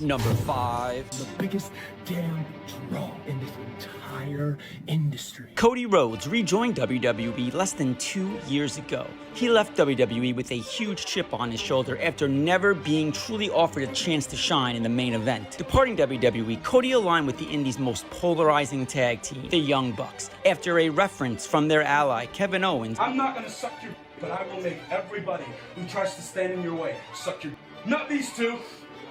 Number 5. The biggest damn draw in this entire industry. Cody Rhodes rejoined WWE less than 2 years ago. He left WWE with a huge chip on his shoulder after never being truly offered a chance to shine in the main event. Departing WWE, Cody aligned with the Indies' most polarizing tag team, the Young Bucks, after a reference from their ally, Kevin Owens. I'm not gonna suck your but I will make everybody who tries to stand in your way suck your not these two.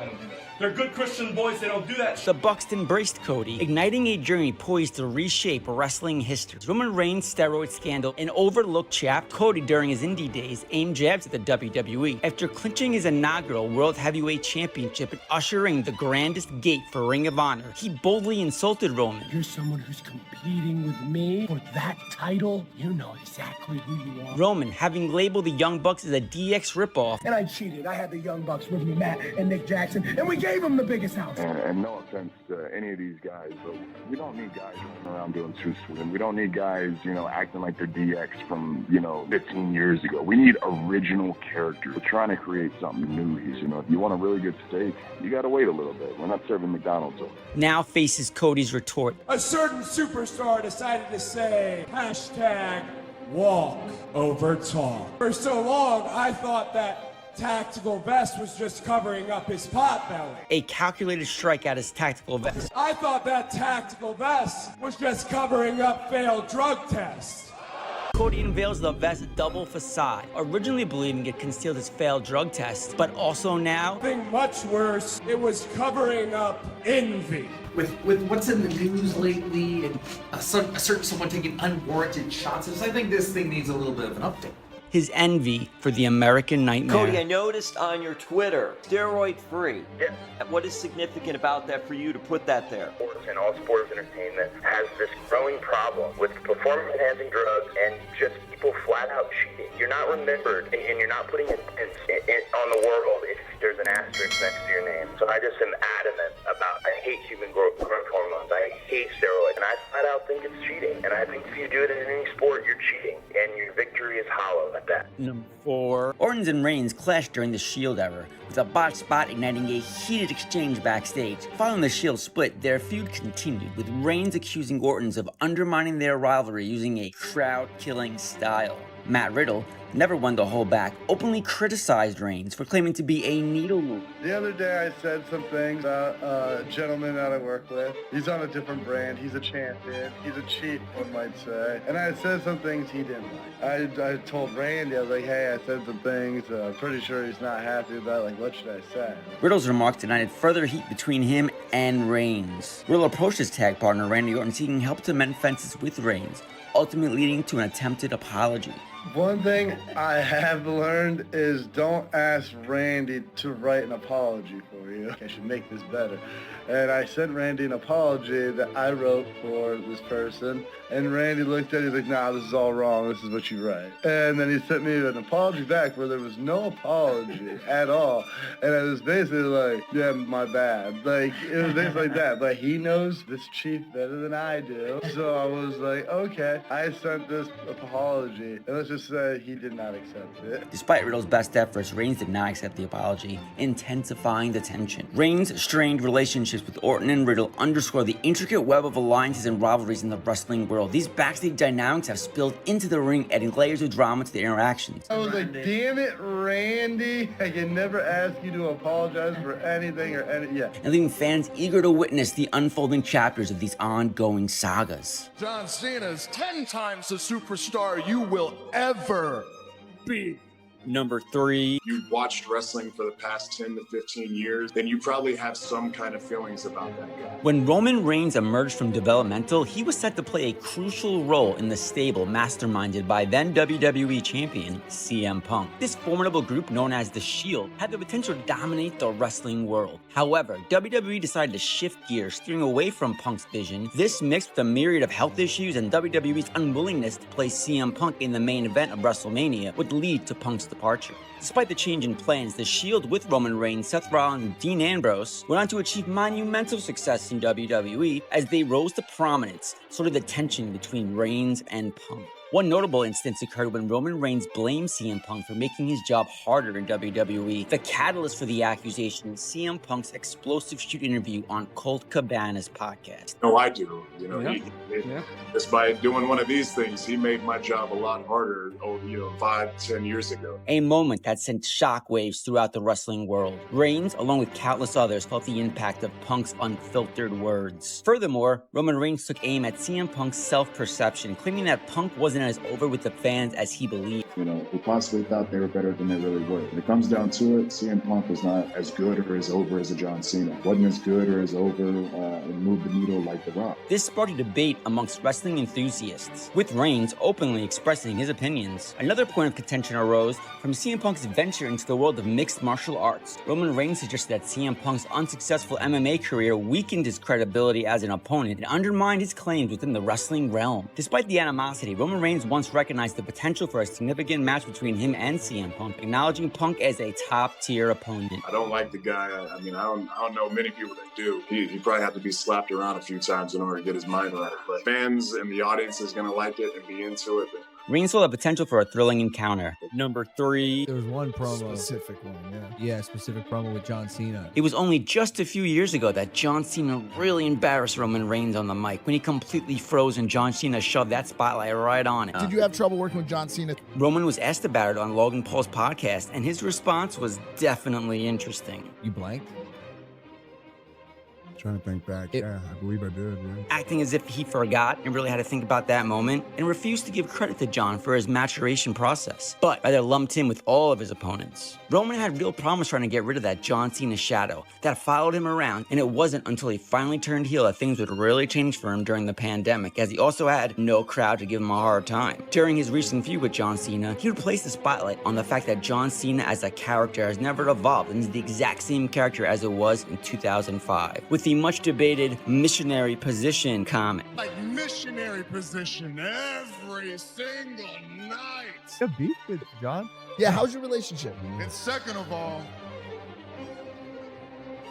I don't do that. They're good Christian boys, they don't do that. The Bucks embraced Cody, igniting a journey poised to reshape wrestling history. Roman Reigns' steroid scandal, an overlooked chap, Cody during his indie days aimed jabs at the WWE. After clinching his inaugural World Heavyweight Championship and ushering the grandest gate for Ring of Honor, he boldly insulted Roman. You're someone who's competing with me for that title. You know exactly who you are. Roman, having labeled the Young Bucks as a DX ripoff. And I cheated. I had the Young Bucks with me, Matt and Nick Jackson, and we gave them the biggest house. And no offense to any of these guys, but we don't need guys running around doing truth swim. We don't need guys, acting like they're DX from, 15 years ago. We need original characters. We're trying to create something new. If you want a really good steak, you got to wait a little bit. We're not serving McDonald's. Now faces Cody's retort. A certain superstar decided to say, #walk over talk. For so long, I thought that tactical vest was just covering up his pot belly. A calculated strike at his tactical vest. I thought that tactical vest was just covering up failed drug tests. Cody unveils the vest's double facade, originally believing it concealed his failed drug tests, but also now... Something much worse, it was covering up envy. With what's in the news lately and a certain someone taking unwarranted shots, I think this thing needs a little bit of an update. His envy for the American nightmare. Cody, I noticed on your Twitter, steroid free. Yeah. What is significant about that for you to put that there? Sports and all sports entertainment has this growing problem with performance-enhancing drugs and just people flat out cheating. You're not remembered, and you're not putting it on the world if there's an asterisk next to your name. So I just am adamant about, I hate human growth hormones. I hate steroids, and I flat out think it's cheating. And I think if you do it in any sport, you're cheating, and your victory is hollow at that. Number 4. Orton and Reigns clashed during the Shield era, with a botched spot igniting a heated exchange backstage. Following the Shield split, their feud continued, with Reigns accusing Orton's of undermining their rivalry using a crowd-killing style. Matt Riddle, never one to hold back, openly criticized Reigns for claiming to be a needle mover. The other day I said some things about a gentleman that I work with. He's on a different brand. He's a champion. He's a cheat, one might say. And I said some things he didn't like. I told Randy, I was like, hey, I said some things. Pretty sure he's not happy about, what should I say? Riddle's remarks ignited further heat between him and Reigns. Riddle approached his tag partner Randy Orton seeking help to mend fences with Reigns, ultimately leading to an attempted apology. One thing I have learned is don't ask Randy to write an apology for you. I should make this better. And I sent Randy an apology that I wrote for this person. And Randy looked at it, he's like, nah, this is all wrong. This is what you write. And then he sent me an apology back where there was no apology at all. And I was basically like, yeah, my bad. It was basically like that. But he knows this chief better than I do. So I was like, okay, I sent this apology. And let's just say he did not accept it. Despite Riddle's best efforts, Reigns did not accept the apology, intensifying the tension. Reigns' strained relationships with Orton and Riddle underscore the intricate web of alliances and rivalries in the wrestling world. These backstage dynamics have spilled into the ring, adding layers of drama to the interactions. I was like, damn it, Randy. I can never ask you to apologize for anything and leaving fans eager to witness the unfolding chapters of these ongoing sagas. John Cena's 10 times the superstar you will ever be. Number 3. You've watched wrestling for the past 10 to 15 years, then you probably have some kind of feelings about that guy. When Roman Reigns emerged from developmental, he was set to play a crucial role in the stable masterminded by then WWE champion CM Punk. This formidable group, known as The Shield, had the potential to dominate the wrestling world. However, WWE decided to shift gears, steering away from Punk's vision. This, mixed with a myriad of health issues and WWE's unwillingness to place CM Punk in the main event of WrestleMania, would lead to Punk's departure. Despite the change in plans, The Shield with Roman Reigns, Seth Rollins, and Dean Ambrose went on to achieve monumental success in WWE as they rose to prominence, so did the tension between Reigns and Punk. One notable instance occurred when Roman Reigns blamed CM Punk for making his job harder in WWE. The catalyst for the accusation was CM Punk's explosive shoot interview on Colt Cabana's podcast. No, I do. Just by doing one of these things, he made my job a lot harder, 5-10 years ago. A moment that sent shockwaves throughout the wrestling world. Reigns, along with countless others, felt the impact of Punk's unfiltered words. Furthermore, Roman Reigns took aim at CM Punk's self-perception, claiming that Punk wasn't as over with the fans as he believed. Who possibly thought they were better than they really were. When it comes down to it, CM Punk was not as good or as over as a John Cena. Wasn't as good or as over and moved the needle like The Rock. This sparked a debate amongst wrestling enthusiasts, with Reigns openly expressing his opinions. Another point of contention arose from CM Punk's venture into the world of mixed martial arts. Roman Reigns suggested that CM Punk's unsuccessful MMA career weakened his credibility as an opponent and undermined his claims within the wrestling realm. Despite the animosity, Roman Reigns once recognized the potential for a significant match between him and CM Punk, acknowledging Punk as a top-tier opponent. I don't like the guy. I don't know many people that do. He probably have to be slapped around a few times in order to get his mind right. But fans and the audience is going to like it and be into it. Reigns still had potential for a thrilling encounter. Number 3. There was one promo. Specific promo with John Cena. It was only just a few years ago that John Cena really embarrassed Roman Reigns on the mic when he completely froze and John Cena shoved that spotlight right on it. Did you have trouble working with John Cena? Roman was asked about it on Logan Paul's podcast, and his response was definitely interesting. You blanked? Trying to think back. I believe I did. Yeah. Acting as if he forgot and really had to think about that moment, and refused to give credit to John for his maturation process, but rather lumped him with all of his opponents. Roman had real problems trying to get rid of that John Cena shadow that followed him around, and it wasn't until he finally turned heel that things would really change for him during the pandemic, as he also had no crowd to give him a hard time. During his recent feud with John Cena, he would place the spotlight on the fact that John Cena as a character has never evolved and is the exact same character as it was in 2005. With the much debated missionary position comment. Like missionary position every single night. You have beef with John? Yeah, how's your relationship? And second of all,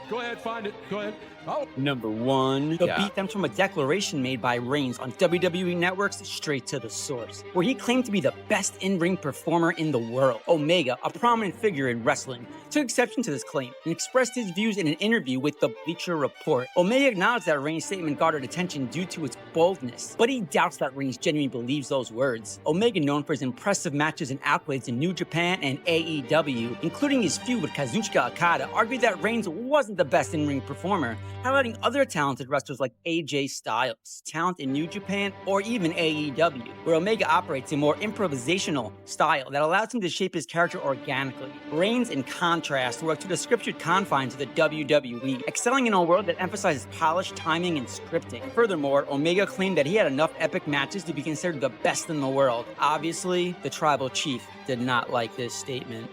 go ahead, find it. Go ahead. Oh. Number 1. The beat stems from a declaration made by Reigns on WWE Network's Straight to the Source, where he claimed to be the best in-ring performer in the world. Omega, a prominent figure in wrestling, took exception to this claim and expressed his views in an interview with the Bleacher Report. Omega acknowledged that Reigns' statement garnered attention due to its boldness, but he doubts that Reigns genuinely believes those words. Omega, known for his impressive matches and accolades in New Japan and AEW, including his feud with Kazuchika Okada, argued that Reigns wasn't the best in-ring performer, highlighting other talented wrestlers like AJ Styles, talent in New Japan, or even AEW, where Omega operates a more improvisational style that allows him to shape his character organically. Reigns, in contrast, worked to the scripted confines of the WWE, excelling in a world that emphasizes polished timing and scripting. Furthermore, Omega claimed that he had enough epic matches to be considered the best in the world. Obviously, the Tribal Chief did not like this statement.